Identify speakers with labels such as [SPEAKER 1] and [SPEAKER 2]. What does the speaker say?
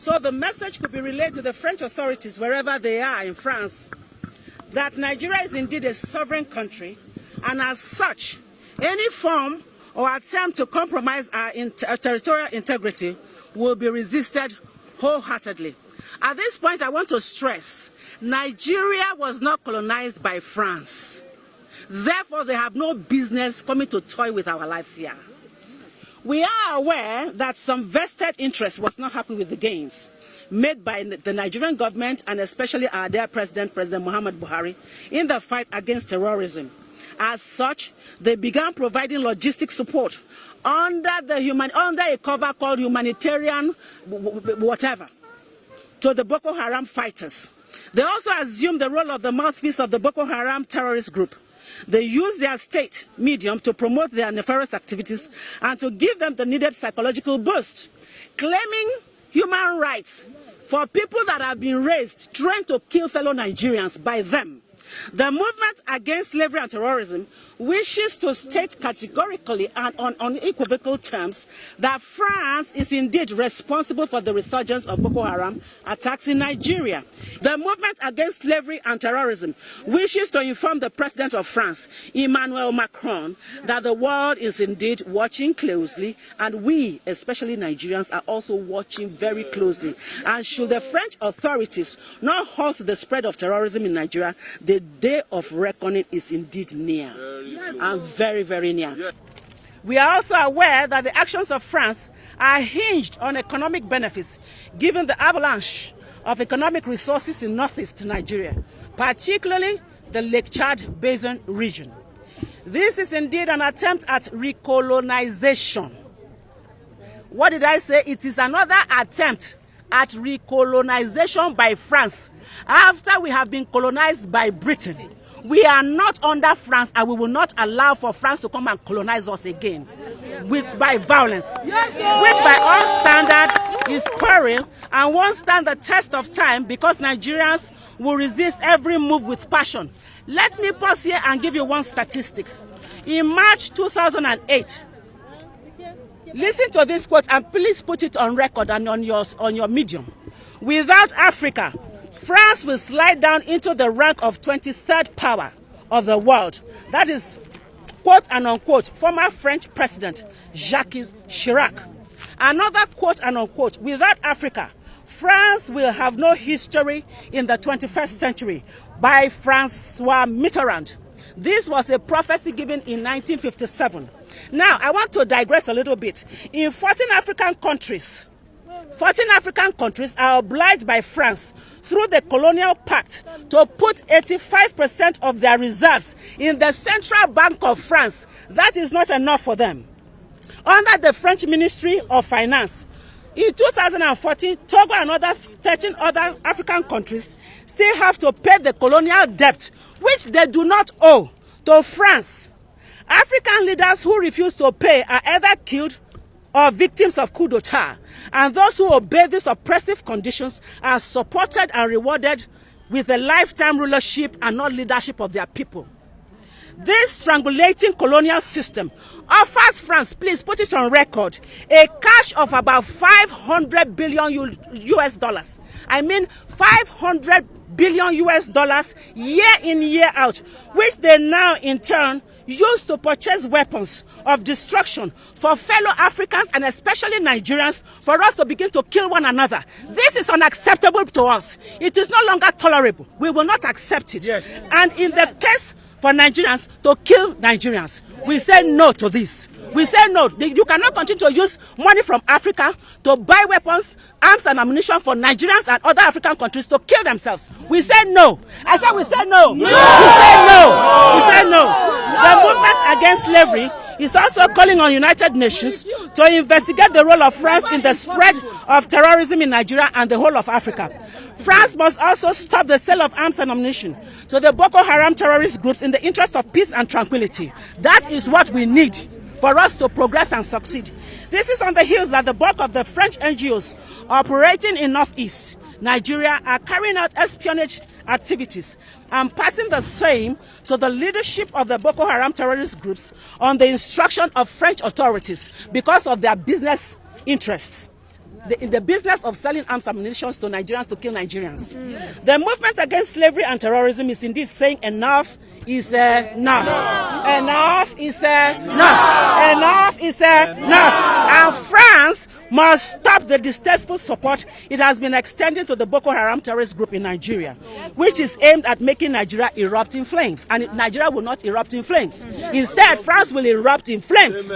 [SPEAKER 1] So the message could be relayed to the French authorities wherever they are in France that Nigeria is indeed a sovereign country, and as such, any form or attempt to compromise our territorial integrity will be resisted wholeheartedly. At this point, I want to stress, Nigeria was not colonized by France. Therefore, they have no business coming to toy with our lives here. We are aware that some vested interest was not happy with the gains made by the Nigerian government and especially our dear President Muhammad Buhari, in the fight against terrorism. As such, they began providing logistic support under a cover called humanitarian whatever to the Boko Haram fighters. They also assumed the role of the mouthpiece of the Boko Haram terrorist group. They use their state medium to promote their nefarious activities and to give them the needed psychological boost, claiming human rights for people that have been raised, trained to kill fellow Nigerians by them. The movement against slavery and terrorism wishes to state categorically and on unequivocal terms that France is indeed responsible for the resurgence of Boko Haram attacks in Nigeria. The movement against slavery and terrorism wishes to inform the President of France, Emmanuel Macron, that the world is indeed watching closely, and we, especially Nigerians, are also watching very closely. And should the French authorities not halt the spread of terrorism in Nigeria, the day of reckoning is indeed near, and very, very near. We are also aware that the actions of France are hinged on economic benefits, given the avalanche of economic resources in northeast Nigeria, particularly the Lake Chad Basin region. This is indeed an attempt at recolonization. What did I say? It is another attempt at recolonization by France after we have been colonized by Britain. We are not under France, and we will not allow for France to come and colonize us again by violence, which by all standards is peril and won't stand the test of time, because Nigerians will resist every move with passion. Let me pause here and give you one statistics. In March 2008, listen to this quote and please put it on record and on your medium. Without Africa, France will slide down into the rank of 23rd power of the world. That is, quote and unquote, former French President Jacques Chirac. Another quote and unquote, without Africa, France will have no history in the 21st century, by Francois Mitterrand. This was a prophecy given in 1957. Now, I want to digress a little bit. In 14 African countries are obliged by France through the colonial pact to put 85% of their reserves in the Central Bank of France. That is not enough for them. Under the French Ministry of Finance, in 2014, Togo and 13 other African countries still have to pay the colonial debt, which they do not owe, to France. African leaders who refuse to pay are either killed or victims of coup d'etat, and those who obey these oppressive conditions are supported and rewarded with a lifetime rulership and not leadership of their people. This strangulating colonial system offers France, please put it on record, a cash of about 500 billion US dollars. I mean 500 billion US dollars year in, year out, which they now in turn use to purchase weapons of destruction for fellow Africans and especially Nigerians, for us to begin to kill one another. This is unacceptable to us. It is no longer tolerable. We will not accept it. Yes. And in the case for Nigerians to kill Nigerians, we say no to this. We say no. You cannot continue to use money from Africa to buy weapons, arms and ammunition for Nigerians and other African countries to kill themselves. We say no. I said we say no. No. We say no. We say no. The movement against slavery is also calling on United Nations to investigate the role of France in the spread of terrorism in Nigeria and the whole of Africa. France must also stop the sale of arms and ammunition to the Boko Haram terrorist groups in the interest of peace and tranquility. That is what we need for us to progress and succeed. This is on the heels that the bulk of the French NGOs operating in Northeast Nigeria are carrying out espionage activities and passing the same to the leadership of the Boko Haram terrorist groups on the instruction of French authorities because of their business interests. in the business of selling arms and ammunition to Nigerians to kill Nigerians. The movement against slavery and terrorism is indeed saying enough is enough. Enough is enough. Enough is enough. And France must stop the distasteful support it has been extending to the Boko Haram terrorist group in Nigeria, which is aimed at making Nigeria erupt in flames. And Nigeria will not erupt in flames. Instead, France will erupt in flames.